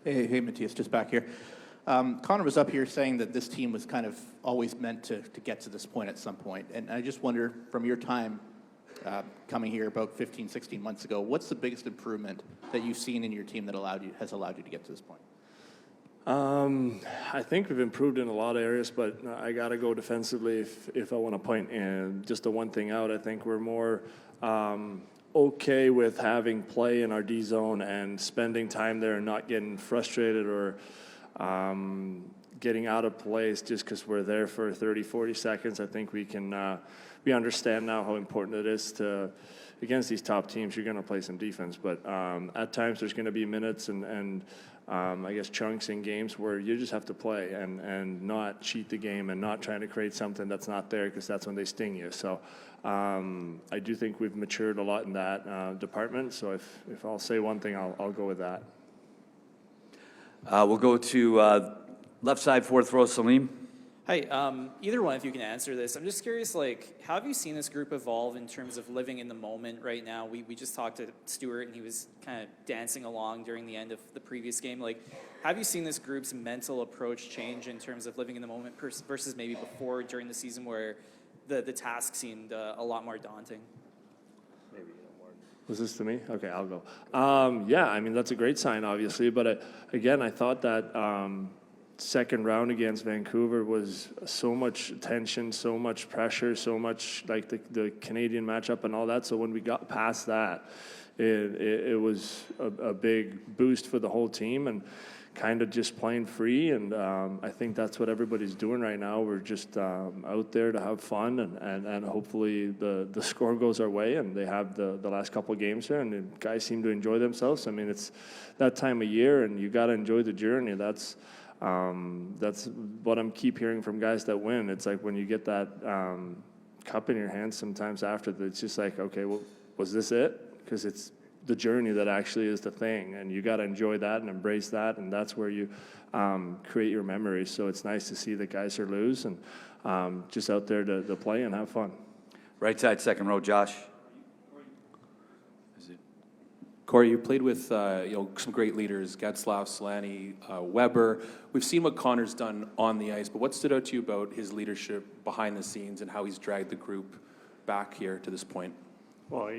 Hey, Matthias, just back here. Connor was up here saying that this team was kind of always meant to get to this point at some point. And I just wonder, from your time coming here about 15, 16 months ago, what's the biggest improvement that you've seen in your team that has allowed you to get to this point? I think we've improved in a lot of areas, but I got to go defensively if I want to point. And just the one thing out, I think we're more okay with having play in our D zone and spending time there and not getting frustrated or getting out of place just because we're there for 30, 40 seconds. I think we understand now how important it is to, against these top teams, you're going to play some defense. But at times there's going to be minutes and I guess chunks in games where you just have to play and not cheat the game and not trying to create something that's not there, because that's when they sting you. So I do think we've matured a lot in that department. So if I'll say one thing, I'll go with that. We'll go to left side, fourth row, Salim. Hi, either one, if you can answer this. I'm just curious, how have you seen this group evolve in terms of living in the moment right now? We just talked to Stuart, and he was kind of dancing along during the end of the previous game. Have you seen this group's mental approach change in terms of living in the moment versus maybe before during the season where the task seemed a lot more daunting? Was this to me? Okay, I'll go. Yeah, I mean, that's a great sign, obviously. But again, I thought that second round against Vancouver was so much tension, so much pressure, so much like the Canadian matchup and all that. So when we got past that, it was a big boost for the whole team and kind of just playing free. And I think that's what everybody's doing right now. We're just out there to have fun and hopefully the score goes our way. And they have the last couple of games here, and the guys seem to enjoy themselves. I mean, it's that time of year, and you got to enjoy the journey. That's what I'm keep hearing from guys that win. It's like when you get that cup in your hand sometimes after, it's just like, okay, well, was this it? Because it's the journey that actually is the thing, and you got to enjoy that and embrace that, and that's where you create your memories. So it's nice to see that guys are loose and just out there to play and have fun. Right side, second row, Josh. Corey, you played with some great leaders, Getzlaf, Solani, Weber. We've seen what Connor's done on the ice, but what stood out to you about his leadership behind the scenes and how he's dragged the group back here to this point? Well,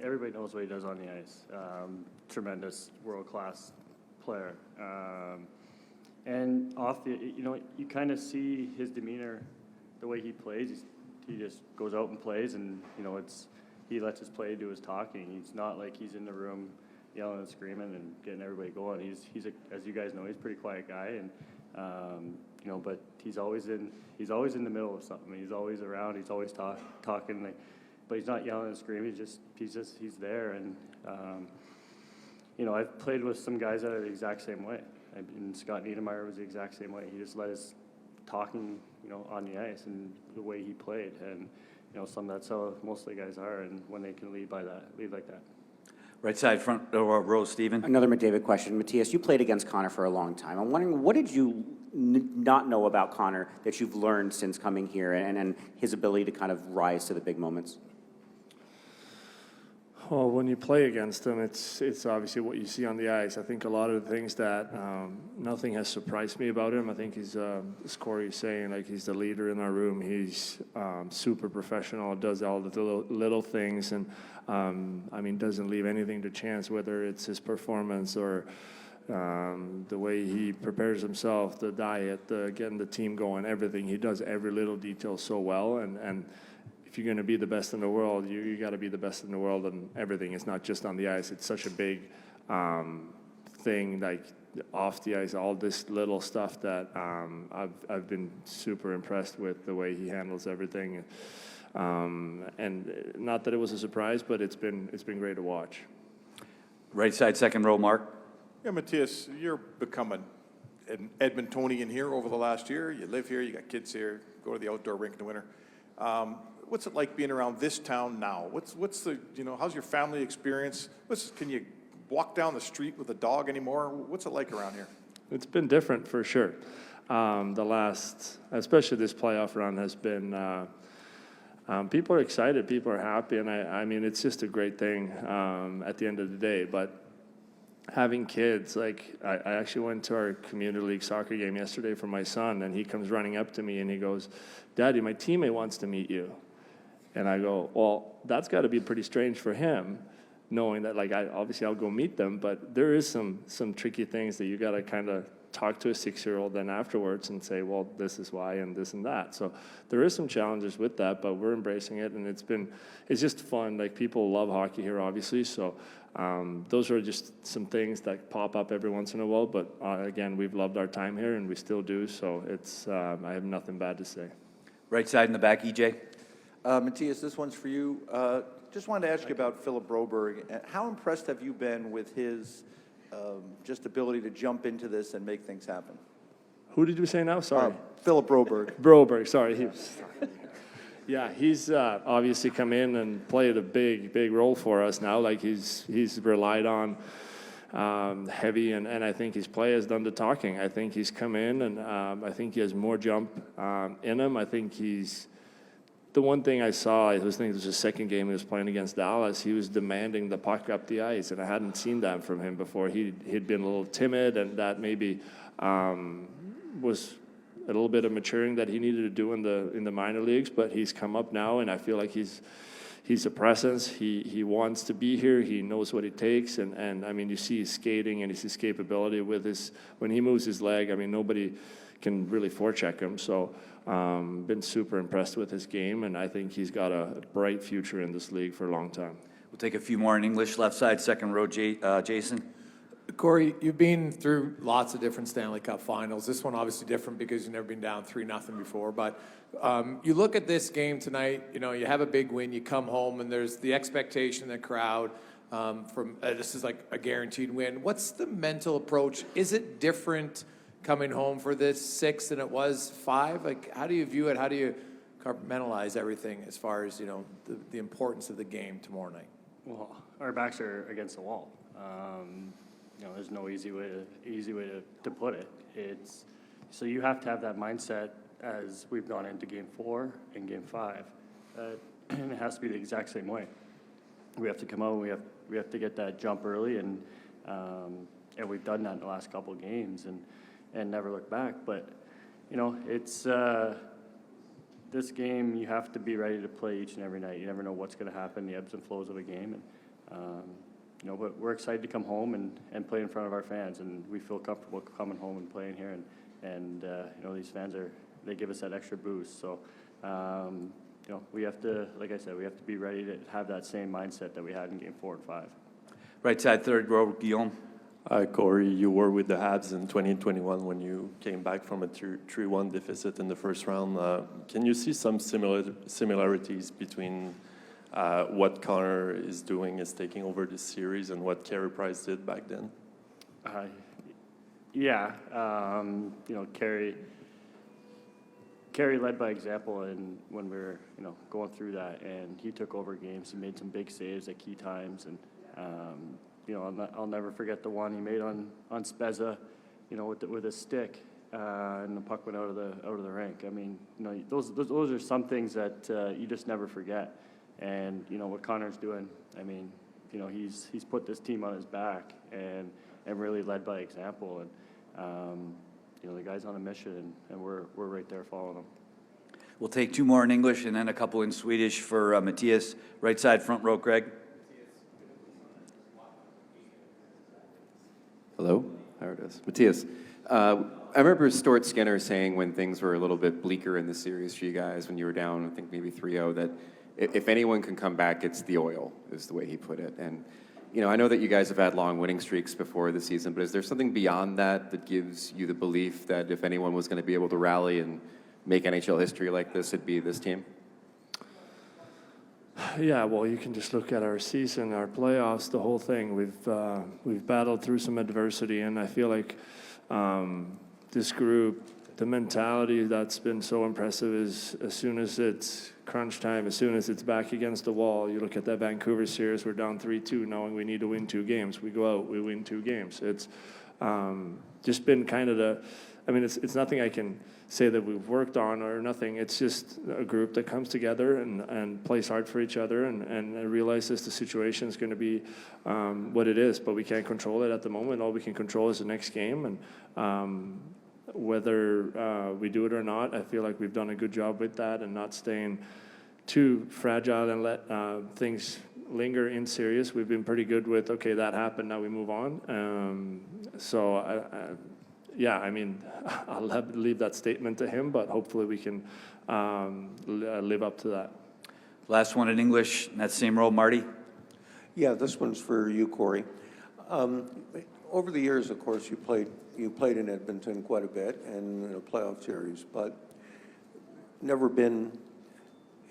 everybody knows what he does on the ice. Tremendous, world-class player. And off the, you kind of see his demeanor, the way he plays. He just goes out and plays, and he lets his play do his talking. He's not like he's in the room yelling and screaming and getting everybody going. He's as you guys know, he's a pretty quiet guy, and but he's always in the middle of something. He's always around. He's always talking. But he's not yelling and screaming. He's there. And I've played with some guys that are the exact same way. And Scott Niedermayer was the exact same way. He just let his talking, on the ice and the way he played. And that's how most of the guys are, and when they can lead like that. Right side, front row, Stephen. Another McDavid question. Matthias, you played against Connor for a long time. I'm wondering, what did you not know about Connor that you've learned since coming here and his ability to kind of rise to the big moments? Well, when you play against him, it's obviously what you see on the ice. I think a lot of the things that nothing has surprised me about him. I think he's, as Corey's saying, he's the leader in our room. He's super professional, does all the little things, and doesn't leave anything to chance, whether it's his performance or the way he prepares himself, the diet, getting the team going, everything. He does every little detail so well, and if you're going to be the best in the world, you got to be the best in the world on everything. It's not just on the ice. It's such a big thing, like off the ice, all this little stuff that I've been super impressed with the way he handles everything. And not that it was a surprise, but it's been great to watch. Right side, second row, Mark. Yeah, Matthias, you're becoming an Edmontonian here over the last year. You live here, you got kids here, go to the outdoor rink in the winter. What's it like being around this town now? What's the, how's your family experience? Can you walk down the street with a dog anymore? What's it like around here? It's been different for sure. The last, especially this playoff run, has been, people are excited, people are happy, and I mean, it's just a great thing at the end of the day. But having kids, like I actually went to our community league soccer game yesterday for my son, and he comes running up to me and he goes, "Daddy, my teammate wants to meet you." And I go, "Well, that's got to be pretty strange for him, knowing that like obviously I'll go meet them, but there is some tricky things that you got to kind of talk to a 6-year-old then afterwards and say, well, this is why and this and that." So there is some challenges with that, but we're embracing it, and it's just fun. Like, people love hockey here, obviously, so those are just some things that pop up every once in a while. But again, we've loved our time here, and we still do. So it's I have nothing bad to say. Right side in the back, EJ. Matthias, this one's for you. Just wanted to ask you about Philip Broberg. How impressed have you been with his just ability to jump into this and make things happen? Who did you say now? Sorry. Philip Broberg. Broberg, sorry. Yeah, he's obviously come in and played a big role for us now. Like, he's relied on heavy, and I think his play has done the talking. I think he's come in, and I think he has more jump in him. I think the one thing I saw, I think it was the second game he was playing against Dallas, he was demanding the puck up the ice, and I hadn't seen that from him before. He'd been a little timid, and that maybe was a little bit of maturing that he needed to do in the minor leagues, but he's come up now, and I feel like he's a presence. He wants to be here. He knows what it takes, and I mean, you see his skating and his escapability with when he moves his leg. I mean, nobody can really forecheck him. So been super impressed with his game, and I think he's got a bright future in this league for a long time. We'll take a few more in English. Left side, second row, Jason. Corey, you've been through lots of different Stanley Cup finals. This one obviously different because you've never been down 3-0 before. But you look at this game tonight, you know, you have a big win, you come home, and there's the expectation in the crowd from this is like a guaranteed win. What's the mental approach? Is it different coming home for this 6 than it was 5? Like, how do you view it? How do you compartmentalize everything as far as, you know, the importance of the game tomorrow night? Well, our backs are against the wall. You know, there's no easy way to put it. It's so you have to have that mindset as we've gone into Game 4 and Game 5, and it has to be the exact same way. We have to come out. We have to get that jump early, and we've done that in the last couple of games, and never look back. But you know, it's this game. You have to be ready to play each and every night. You never know what's going to happen, the ebbs and flows of a game, and you know, but we're excited to come home and play in front of our fans, and we feel comfortable coming home and playing here, and you know, these fans they give us that extra boost. So you know, we have to, like I said, we have to be ready to have that same mindset that we had in Game 4 and 5. Right side, third row, Guillaume. Hi, Corey. You were with the Habs in 2021 when you came back from a 3-1 deficit in the first round. Can you see some similarities between what Connor is doing, is taking over this series, and what Carey Price did back then? Yeah, you know, Carey led by example, and when we were, you know, going through that, and he took over games. He made some big saves at key times, and you know, I'll never forget the one he made on Spezza, you know, with a stick, and the puck went out of the rink. I mean, you know, those are some things that you just never forget. And you know what Connor's doing. I mean, you know, he's put this team on his back and really led by example. And you know, the guy's on a mission, and we're right there following him. We'll take 2 more in English and then a couple in Swedish for Matthias. Right side, front row, Greg. Hello, there it is. Matthias, I remember Stuart Skinner saying when things were a little bit bleaker in the series for you guys, when you were down, I think maybe 3-0, that if anyone can come back, it's the oil, is the way he put it. And, you know, I know that you guys have had long winning streaks before the season, but is there something beyond that that gives you the belief that if anyone was going to be able to rally and make NHL history like this, it'd be this team? Yeah, well, you can just look at our season, our playoffs, the whole thing. We've battled through some adversity, and I feel like this group, the mentality that's been so impressive is as soon as it's crunch time, as soon as it's back against the wall, you look at that Vancouver series, we're down 3-2, knowing we need to win 2 games. We go out, we win 2 games. It's just been kind of I mean, it's nothing I can say that we've worked on or nothing. It's just a group that comes together and plays hard for each other and realizes the situation is going to be what it is, but we can't control it at the moment. All we can control is the next game, and whether we do it or not, I feel like we've done a good job with that and not staying too fragile and let things linger in serious. We've been pretty good with, okay, that happened, now we move on. Yeah, I mean, I'll leave that statement to him, but hopefully we can live up to that. Last one in English, in that same row, Marty. Yeah, this one's for you, Corey. Over the years, of course, you played in Edmonton quite a bit and in a playoff series, but never been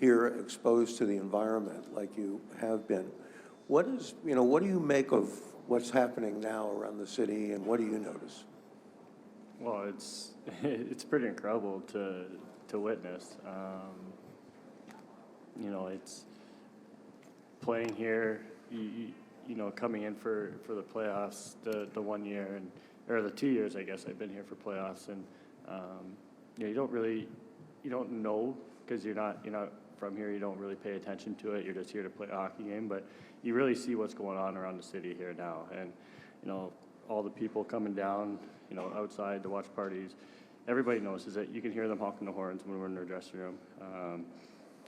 here exposed to the environment like you have been. What do you make of what's happening now around the city, and what do you notice? Well, it's pretty incredible to witness. You know, it's playing here. You know, coming in for the playoffs the 1 year or the 2 years, I guess I've been here for playoffs, and you know, you don't know because you're not from here. You don't really pay attention to it. You're just here to play a hockey game, but you really see what's going on around the city here now, and you know, all the people coming down, you know, outside to watch parties. Everybody notices it. You can hear them honking the horns when we're in their dressing room.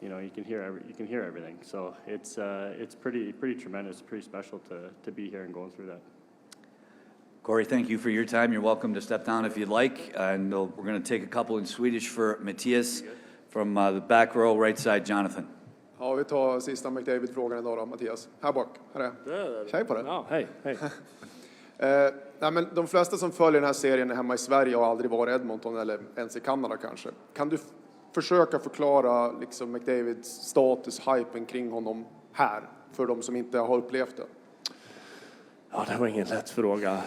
You know, you can hear everything. So it's pretty tremendous, pretty special to be here and going through that. Corey, thank you for your time. You're welcome to step down if you'd like. And we're going to take a couple in Swedish for Mattias. From the back row, right side, Jonathan. Ja, vi tar sista McDavid-frågan idag då, Mattias. Här bak. Här är. Tjej på det. Ja, hej. Nej, men de flesta som följer den här serien hemma i Sverige har aldrig varit i Edmonton eller ens i Kanada kanske. Kan du försöka förklara liksom McDavids status, hypen kring honom här för de som inte har upplevt det? Ja, det var ingen lätt fråga.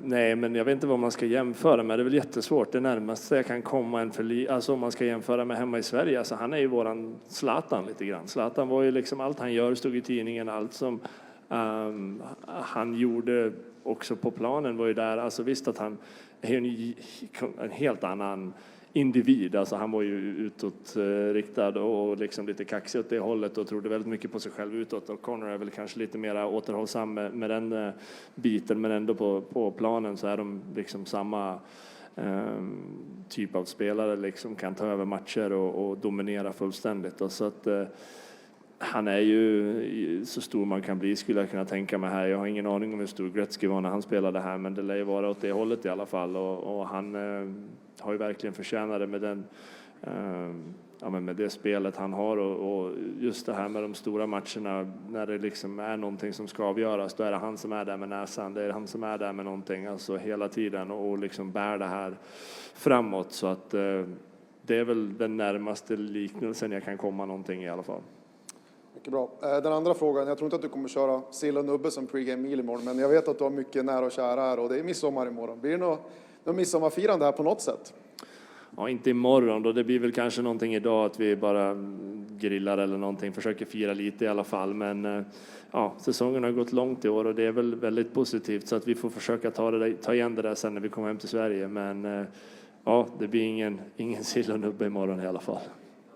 Nej, men jag vet inte vad man ska jämföra med. Det är väl jättesvårt. Det närmaste jag kan komma alltså om man ska jämföra med hemma i Sverige. Alltså, han är ju våran Zlatan lite grann. Zlatan var ju liksom allt han gör stod i tidningen. Allt som han gjorde också på planen var ju där. Alltså visst att han är en helt annan individ. Alltså han var ju utåtriktad och liksom lite kaxig åt det hållet och trodde väldigt mycket på sig själv utåt. Och Connor är väl kanske lite mer återhållsam med den biten, men ändå på planen så är de liksom samma typ av spelare, liksom kan ta över matcher och dominera fullständigt. Och så att han är ju så stor man kan bli, skulle jag kunna tänka mig här. Jag har ingen aning om hur stor Gretzky var när han spelade här, men det lär ju vara åt det hållet i alla fall. Och han har ju verkligen förtjänat det med den, med det spelet han har och just det här med de stora matcherna när det liksom är någonting som ska avgöras, då är det han som är där med näsan, det är han som är där med någonting, alltså hela tiden och liksom bär det här framåt. Så att det är väl den närmaste liknelsen jag kan komma någonting i alla fall. Mycket bra. Den andra frågan, jag tror inte att du kommer köra sill och nubbe som pregame meal imorgon, men jag vet att du har mycket nära och kära här och det är midsommar imorgon. Blir det något midsommarfirande här på något sätt? Ja, inte imorgon då. Det blir väl kanske någonting idag att vi bara grillar eller någonting, försöker fira lite i alla fall. Men ja, säsongen har gått långt i år och det är väl väldigt positivt, så att vi får försöka ta igen det där sen när vi kommer hem till Sverige. Men ja, det blir ingen sill och nubbe imorgon i alla fall.